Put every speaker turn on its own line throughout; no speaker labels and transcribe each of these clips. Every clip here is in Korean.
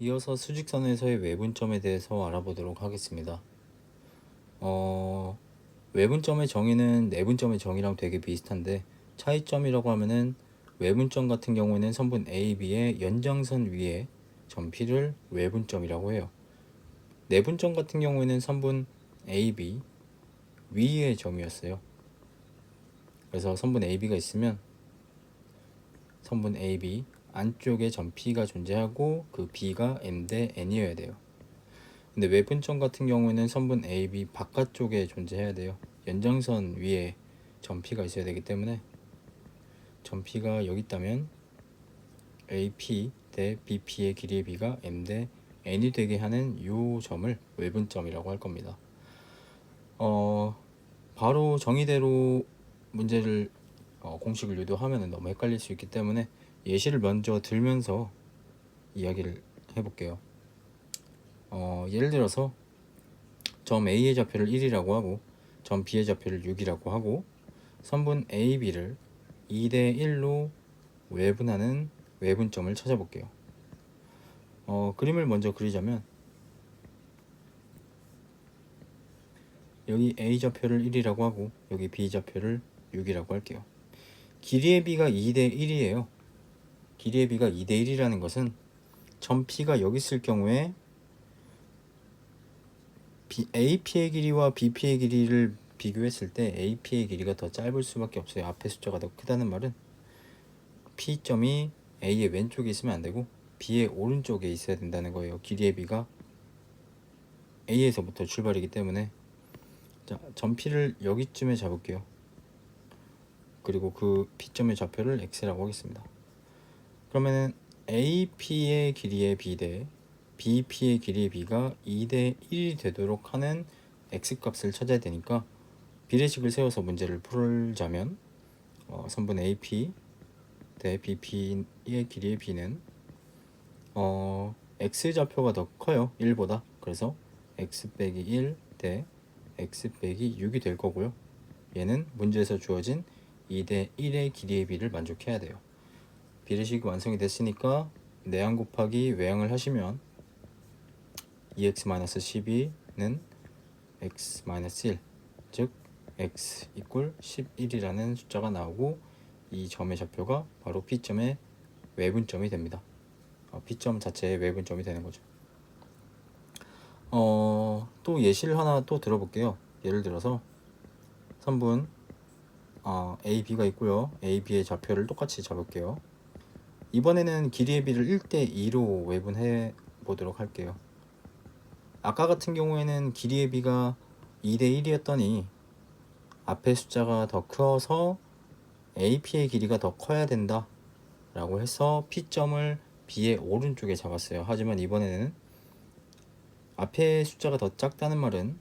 이어서 수직선에서의 외분점에 대해서 알아보도록 하겠습니다. 외분점의 정의는 내분점의 정의랑 되게 비슷한데 차이점이라고 하면은 외분점 같은 경우에는 선분 AB의 연장선 위에 점 P를 외분점이라고 해요. 내분점 같은 경우에는 선분 AB 위에 점이었어요. 그래서 선분 AB가 있으면 선분 AB 안쪽에 점 P가 존재하고 그 B가 M 대 N이어야 돼요. 근데 외분점 같은 경우에는 선분 AB 바깥쪽에 존재해야 돼요. 연장선 위에 점 P가 있어야 되기 때문에 점 P가 여기 있다면 AP 대 BP의 길이의 B가 M 대 N이 되게 하는 이 점을 외분점이라고 할 겁니다. 바로 정의대로 문제를 공식을 유도하면 너무 헷갈릴 수 있기 때문에 예시를 먼저 들면서 이야기를 해볼게요. 예를 들어서 점 A의 좌표를 1이라고 하고 점 B의 좌표를 6이라고 하고 선분 AB를 2대 1로 외분하는 외분점을 찾아볼게요. 그림을 먼저 그리자면 여기 A 좌표를 1이라고 하고 여기 B 좌표를 6이라고 할게요. 길이의 B가 2대 1이에요. 길이의 B가 2대 1이라는 것은 점 P가 여기 있을 경우에 AP의 길이와 BP의 길이를 비교했을 때 AP의 길이가 더 짧을 수밖에 없어요. 앞에 숫자가 더 크다는 말은 P점이 A의 왼쪽에 있으면 안 되고 B의 오른쪽에 있어야 된다는 거예요. 길이의 B가 A에서부터 출발이기 때문에 자, 점 P를 여기쯤에 잡을게요. 그리고 그 P점의 좌표를 X라고 하겠습니다. 그러면은 AP의 길이의 B 대 BP의 길이의 B가 2대 1이 되도록 하는 X값을 찾아야 되니까 비례식을 세워서 문제를 풀자면 선분 AP 대 BP의 길이의 B는 X좌표가 더 커요. 1보다. 그래서 X 빼기 1 대 X 빼기 6이 될 거고요. 얘는 문제에서 주어진 2대 1의 길이의 B를 만족해야 돼요. 비례식이 완성이 됐으니까 내항 곱하기 외항을 하시면 2x-12는 x-1 즉 x 이꼴 11이라는 숫자가 나오고 이 점의 좌표가 바로 P점의 외분점이 됩니다. P점 자체의 외분점이 되는 거죠. 또 예시를 하나 또 들어볼게요. 예를 들어서 선분 A, B가 있고요. A, B의 좌표를 똑같이 잡을게요. 이번에는 길이의 B를 1대 2로 외분해 보도록 할게요. 아까 같은 경우에는 길이의 B가 2대 1이었더니 앞에 숫자가 더 커서 AP의 길이가 더 커야 된다 라고 해서 P점을 B의 오른쪽에 잡았어요. 하지만 이번에는 앞에 숫자가 더 작다는 말은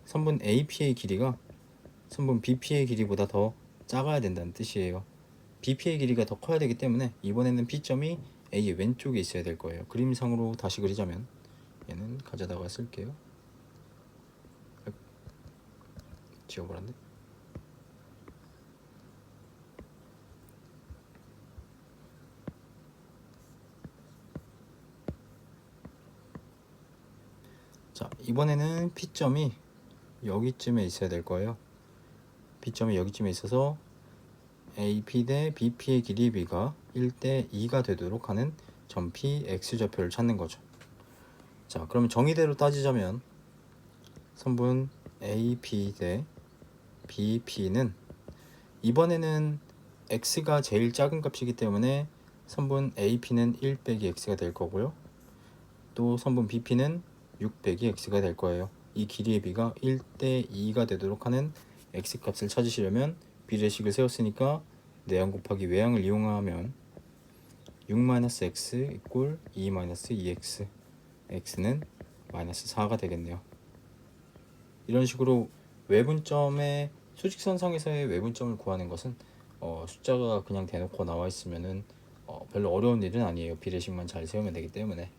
선분 AP의 길이가 선분 BP의 길이보다 더 작아야 된다는 뜻이에요. BP의 길이가 더 커야 되기 때문에 이번에는 P점이 A의 왼쪽에 있어야 될 거예요. 그림상으로 다시 그리자면 얘는 가져다가 쓸게요. 지워버렸네. 자, 이번에는 P점이 여기쯤에 있어야 될 거예요. P점이 여기쯤에 있어서 AP 대 BP의 길이 B가 1대 2가 되도록 하는 점 P X좌표를 찾는 거죠. 자, 그러면 정의대로 따지자면 선분 AP 대 BP는 이번에는 X가 제일 작은 값이기 때문에 선분 AP는 1 빼기 X가 될 거고요. 또 선분 BP는 6 빼기 X가 될 거예요. 이 길이의 B가 1대 2가 되도록 하는 X값을 찾으시려면 비례식을 세웠으니까 내항 곱하기 외항을 이용하면 6-x 이꼴 2-2x x는 -4가 되겠네요. 이런 식으로 외분점의 수직선상에서의 외분점을 구하는 것은 숫자가 그냥 대놓고 나와 있으면은 별로 어려운 일은 아니에요. 비례식만 잘 세우면 되기 때문에.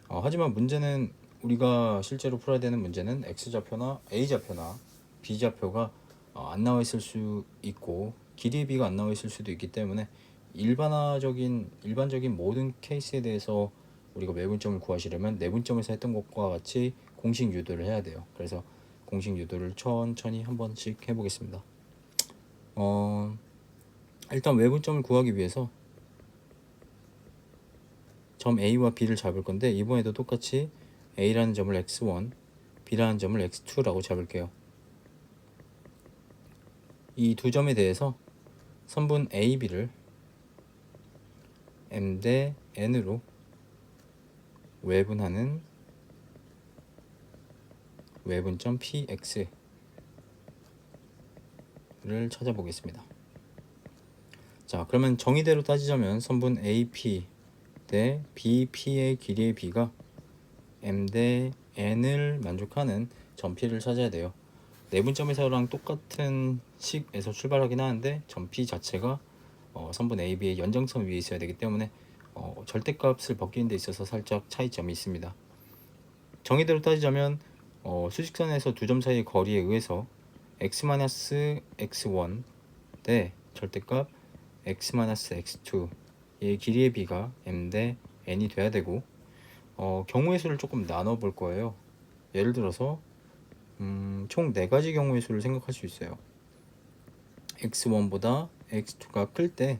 하지만 문제는 우리가 실제로 풀어야 되는 문제는 X좌표나 A좌표나 B좌표가 안 나와 있을 수 있고 길이의 B가 안 나와 있을 수도 있기 때문에 일반적인 모든 케이스에 대해서 우리가 매분점을 구하시려면 내분점에서 했던 것과 같이 공식 유도를 해야 돼요. 그래서 공식 유도를 천천히 한 번씩 해보겠습니다. 일단 외분점을 구하기 위해서 점 A와 B를 잡을 건데, 이번에도 똑같이 A라는 점을 x1, B라는 점을 x2라고 잡을게요. 이 두 점에 대해서 선분 AB를 M 대 N으로 외분하는 외분점 PX를 찾아보겠습니다. 자, 그러면 정의대로 따지자면 선분 AP 대 BP의 길이의 B가 M 대 N을 만족하는 점 P를 찾아야 돼요. 내분점에서랑 똑같은 식에서 출발하긴 하는데 점 P 자체가 선분 AB의 연장선 위에 있어야 되기 때문에 절대값을 벗기는 데 있어서 살짝 차이점이 있습니다. 정의대로 따지자면 수직선에서 두 점 사이의 거리에 의해서 x-x1 대 절대값 x-x2의 길이의 B가 M 대 N이 돼야 되고, 경우의 수를 조금 나눠 볼 거예요. 예를 들어서 총 4가지 경우의 수를 생각할 수 있어요. x1보다 x2가 클 때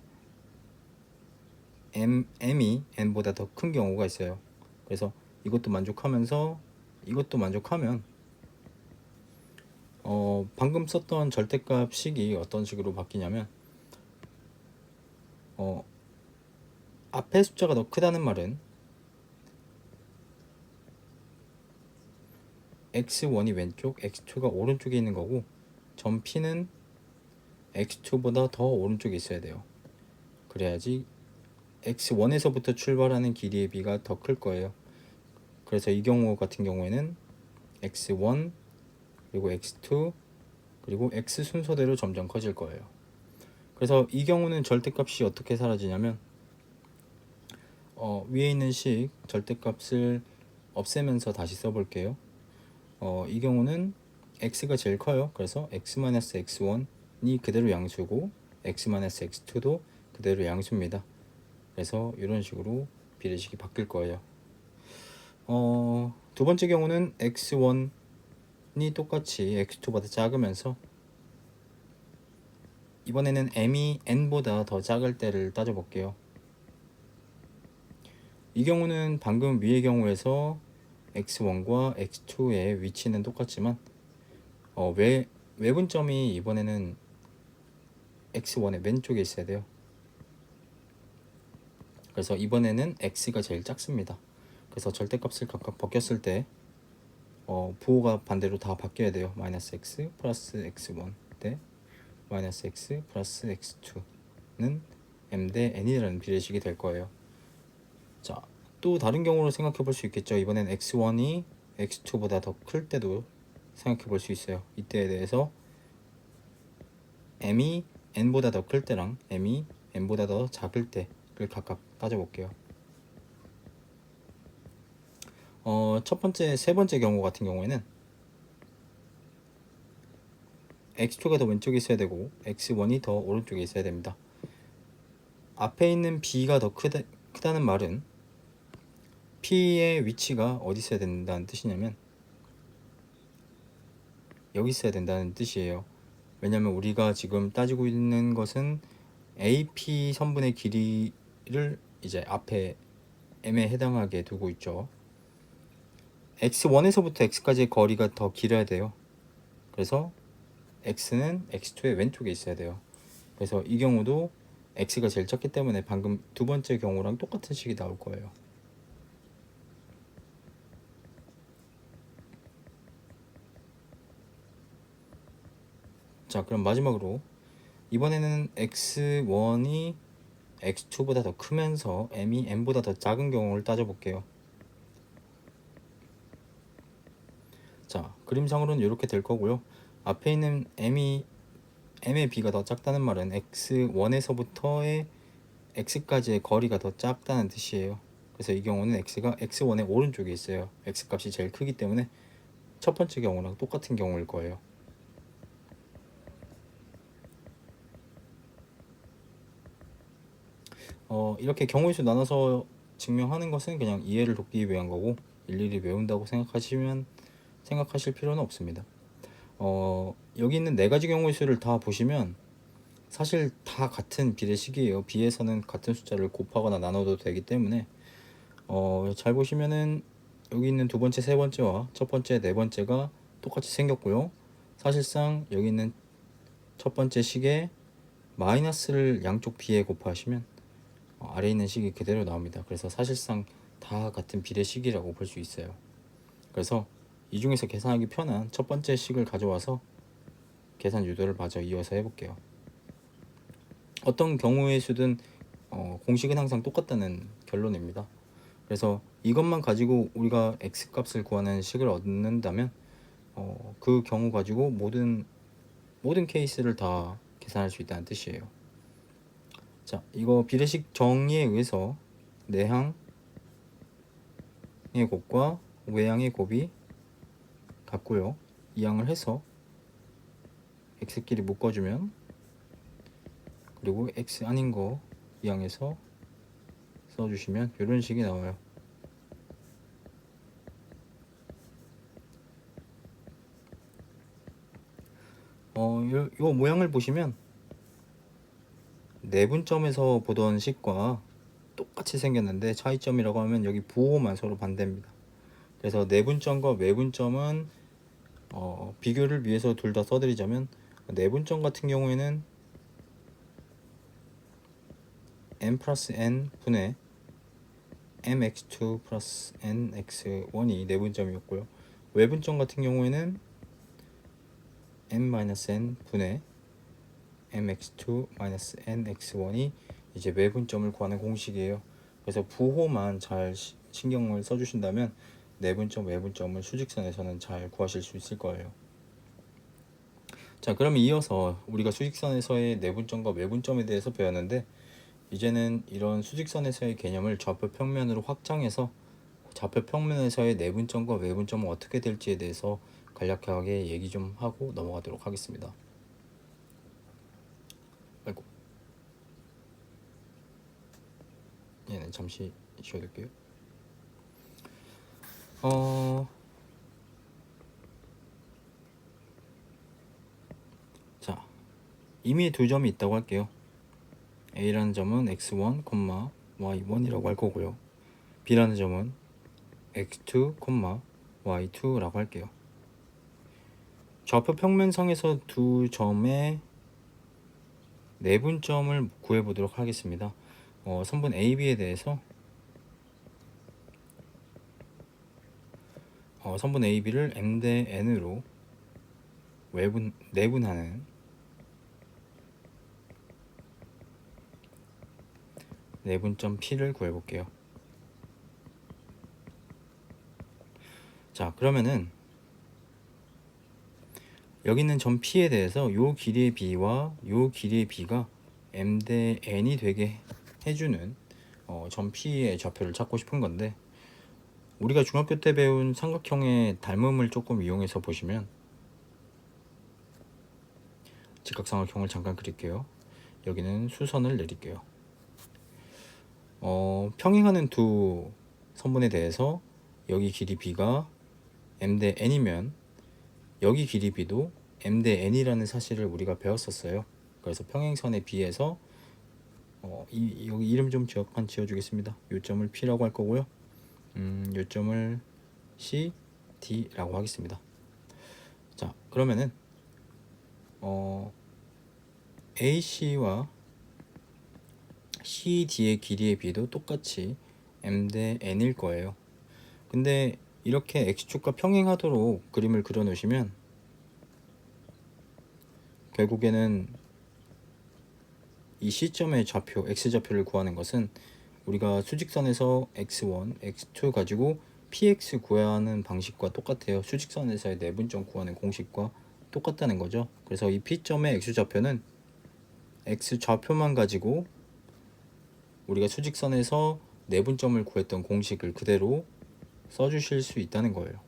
m이 n보다 더 큰 경우가 있어요. 그래서 이것도 만족하면서 이것도 만족하면 방금 썼던 절대값 식이 어떤 식으로 바뀌냐면, 앞에 숫자가 더 크다는 말은 x1이 왼쪽, x2가 오른쪽에 있는 거고, 점 P는 x2보다 더 오른쪽에 있어야 돼요. 그래야지 x1에서부터 출발하는 길이의 B가 더 클 거예요. 그래서 이 경우 같은 경우에는 x1 그리고 x2 그리고 x 순서대로 점점 커질 거예요. 그래서 이 경우는 절대값이 어떻게 사라지냐면, 위에 있는 식 절대값을 없애면서 다시 써볼게요. 이 경우는 x가 제일 커요. 그래서 x-x1이 그대로 양수고 x-x2도 그대로 양수입니다. 그래서 이런 식으로 비례식이 바뀔 거예요. 두 번째 경우는 x1이 똑같이 x2보다 작으면서 이번에는 m이 n보다 더 작을 때를 따져볼게요. 이 경우는 방금 위의 경우에서 x1과 x2의 위치는 똑같지만 외분점이 이번에는 x1의 왼쪽에 있어야 돼요. 그래서 이번에는 x가 제일 작습니다. 그래서 절대값을 각각 벗겼을 때 부호가 반대로 다 바뀌어야 돼요. 마이너스 x 플러스 x1 대 마이너스 x 플러스 x2는 m 대 n이라는 비례식이 될 거예요. 자, 또 다른 경우로 생각해 볼 수 있겠죠. 이번엔 x1이 x2보다 더 클 때도 생각해 볼 수 있어요. 이때에 대해서 m이 n보다 더 클 때랑 m이 n보다 더 작을 때를 각각 따져볼게요. 세 번째 경우 같은 경우에는 x2가 더 왼쪽에 있어야 되고 x1이 더 오른쪽에 있어야 됩니다. 앞에 있는 b가 더 크다는 말은 p의 위치가 어디 있어야 된다는 뜻이냐면 여기 있어야 된다는 뜻이에요. 왜냐면 우리가 지금 따지고 있는 것은 AP 선분의 길이를 이제 앞에 m에 해당하게 두고 있죠. x1에서부터 x까지의 거리가 더 길어야 돼요. 그래서 x는 x2의 왼쪽에 있어야 돼요. 그래서 이 경우도 x가 제일 작기 때문에 방금 두 번째 경우랑 똑같은 식이 나올 거예요. 자, 그럼 마지막으로 이번에는 x1이 x2보다 더 크면서 m이 n보다 더 작은 경우를 따져볼게요. 자, 그림상으로는 이렇게 될 거고요. 앞에 있는 m의 b가 더 작다는 말은 x1에서부터의 x까지의 거리가 더 작다는 뜻이에요. 그래서 이 경우는 x가 x1의 오른쪽에 있어요. x값이 제일 크기 때문에 첫 번째 경우랑 똑같은 경우일 거예요. 이렇게 경우의 수 나눠서 증명하는 것은 그냥 이해를 돕기 위한 거고 일일이 외운다고 생각하실 필요는 없습니다. 여기 있는 네 가지 경우의 수를 다 보시면 사실 다 같은 비례식이에요. B에서는 같은 숫자를 곱하거나 나눠도 되기 때문에 잘 보시면은 여기 있는 두 번째, 세 번째와 첫 번째, 네 번째가 똑같이 생겼고요. 사실상 여기 있는 첫 번째 식에 마이너스를 양쪽 B에 곱하시면 아래에 있는 식이 그대로 나옵니다. 그래서 사실상 다 같은 비례식이라고 볼 수 있어요. 그래서 이 중에서 계산하기 편한 첫 번째 식을 가져와서 계산 유도를 마저 이어서 해볼게요. 어떤 경우의 수든 공식은 항상 똑같다는 결론입니다. 그래서 이것만 가지고 우리가 x값을 구하는 식을 얻는다면 그 경우 가지고 모든 케이스를 다 계산할 수 있다는 뜻이에요. 자, 이거 비례식 정의에 의해서 내항의 곱과 외항의 곱이 같고요. 이항을 해서 x끼리 묶어주면, 그리고 x 아닌 거 이항해서 써주시면 이런 식이 나와요. 요 모양을 보시면 내분점에서 보던 식과 똑같이 생겼는데 차이점이라고 하면 여기 부호만 서로 반대입니다. 그래서 내분점과 외분점은 비교를 위해서 둘 다 써드리자면, 내분점 같은 경우에는 m 플러스 n 분의 mx2 플러스 nx1이 내분점이었고요. 외분점 같은 경우에는 m-n 분의 mx2-nx1이 이제 외분점을 구하는 공식이에요. 그래서 부호만 잘 신경을 써주신다면 내분점, 외분점을 수직선에서는 잘 구하실 수 있을 거예요. 자, 그럼 이어서 우리가 수직선에서의 내분점과 외분점에 대해서 배웠는데, 이제는 이런 수직선에서의 개념을 좌표 평면으로 확장해서 좌표 평면에서의 내분점과 외분점은 어떻게 될지에 대해서 간략하게 얘기 좀 하고 넘어가도록 하겠습니다. 아이고, 얘는 잠시 쉬어둘게요. 자, 이미 두 점이 있다고 할게요. A라는 점은 x1, y1이라고 할 거고요. B라는 점은 x2, y2라고 할게요. 좌표 평면상에서 두 점의 내분점을 구해보도록 하겠습니다. 선분 AB에 대해서 선분 AB를 M 대 N으로 내분하는 내분점 P를 구해볼게요. 자, 그러면은 여기 있는 점 P에 대해서 요 길이의 B와 요 길이의 B가 M 대 N이 되게 해주는 점 P의 좌표를 찾고 싶은 건데, 우리가 중학교 때 배운 삼각형의 닮음을 조금 이용해서 보시면, 직각삼각형을 잠깐 그릴게요. 여기는 수선을 내릴게요. 평행하는 두 선분에 대해서 여기 길이 B가 M 대 N이면 여기 길이 B도 M 대 N이라는 사실을 우리가 배웠었어요. 그래서 평행선에 비해서 여기 이름 좀 지어주겠습니다. 요점을 P라고 할 거고요. 요점을 C, D라고 하겠습니다. 자, 그러면은 AC와 CD의 길이의 B도 똑같이 M 대 N일 거예요. 근데 이렇게 X축과 평행하도록 그림을 그려 놓으시면 결국에는 이 C점의 좌표, X좌표를 구하는 것은 우리가 수직선에서 X1, X2 가지고 PX 구하는 방식과 똑같아요. 수직선에서의 내분점 구하는 공식과 똑같다는 거죠. 그래서 이 P점의 X좌표는 X좌표만 가지고 우리가 수직선에서 내분점을 구했던 공식을 그대로 써주실 수 있다는 거예요.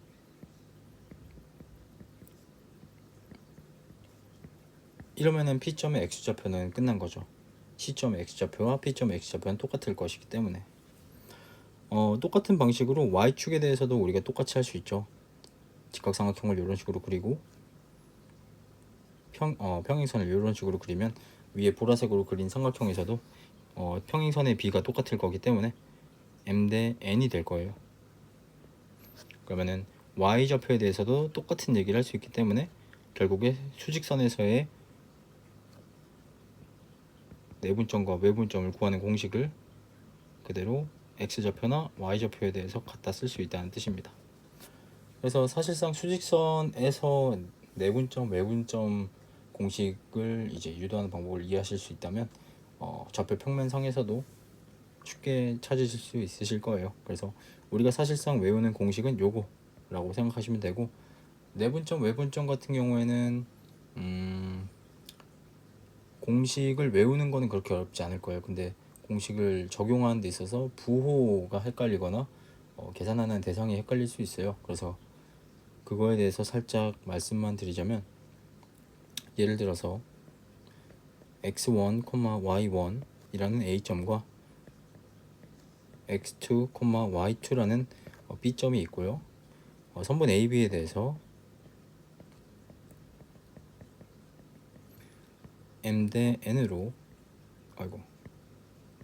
이러면은 P점의 X좌표는 끝난 거죠. C점 x좌표와 P점 x좌표는 똑같을 것이기 때문에 똑같은 방식으로 y축에 대해서도 우리가 똑같이 할 수 있죠. 직각삼각형을 이런 식으로 그리고 평행선을 이런 식으로 그리면 위에 보라색으로 그린 삼각형에서도 평행선의 비가 똑같을 거기 때문에 m 대 n이 될 거예요. 그러면은 y좌표에 대해서도 똑같은 얘기를 할 수 있기 때문에 결국에 수직선에서의 내분점과 외분점을 구하는 공식을 그대로 x좌표나 y좌표에 대해서 갖다 쓸 수 있다는 뜻입니다. 그래서 사실상 수직선에서 내분점, 외분점 공식을 이제 유도하는 방법을 이해하실 수 있다면 좌표 평면상에서도 쉽게 찾으실 수 있으실 거예요. 그래서 우리가 사실상 외우는 공식은 요거라고 생각하시면 되고, 내분점, 외분점 같은 경우에는 공식을 외우는 거는 그렇게 어렵지 않을 거예요. 근데 공식을 적용하는 데 있어서 부호가 헷갈리거나 계산하는 대상이 헷갈릴 수 있어요. 그래서 그거에 대해서 살짝 말씀만 드리자면, 예를 들어서 x1, y1 이라는 a점과 x2, y2라는 b점이 있고요. 선분 AB에 대해서 m 대 n으로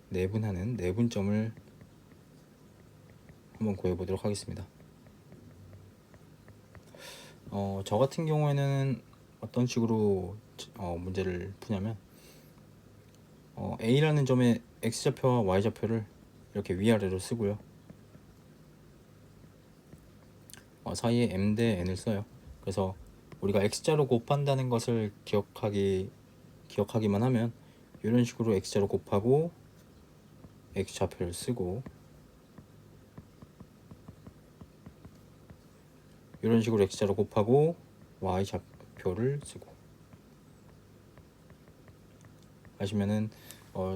내분하는 내분점을 한번 구해보도록 하겠습니다. 저 같은 경우에는 어떤 식으로 문제를 푸냐면, A라는 점의 X좌표와 Y좌표를 이렇게 위아래로 쓰고요. 사이에 M 대 N을 써요. 그래서 우리가 X자로 곱한다는 것을 기억하기만 하면 이런 식으로 X자로 곱하고 X좌표를 쓰고, 이런 식으로 X자로 곱하고 Y좌표를 쓰고 하시면은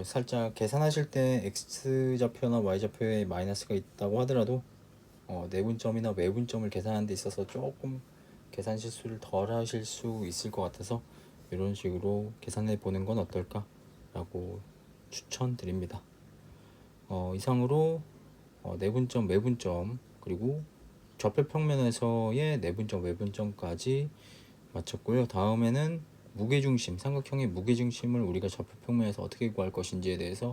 살짝 계산하실 때 X좌표나 Y좌표에 마이너스가 있다고 하더라도 내분점이나 외분점을 계산하는 데 있어서 조금 계산 실수를 덜 하실 수 있을 것 같아서 이런 식으로 계산해 보는 건 어떨까 라고 추천드립니다. 이상으로 내분점, 외분점, 그리고 좌표 평면에서의 내분점, 외분점까지 마쳤고요. 다음에는 무게중심, 삼각형의 무게중심을 우리가 좌표 평면에서 어떻게 구할 것인지에 대해서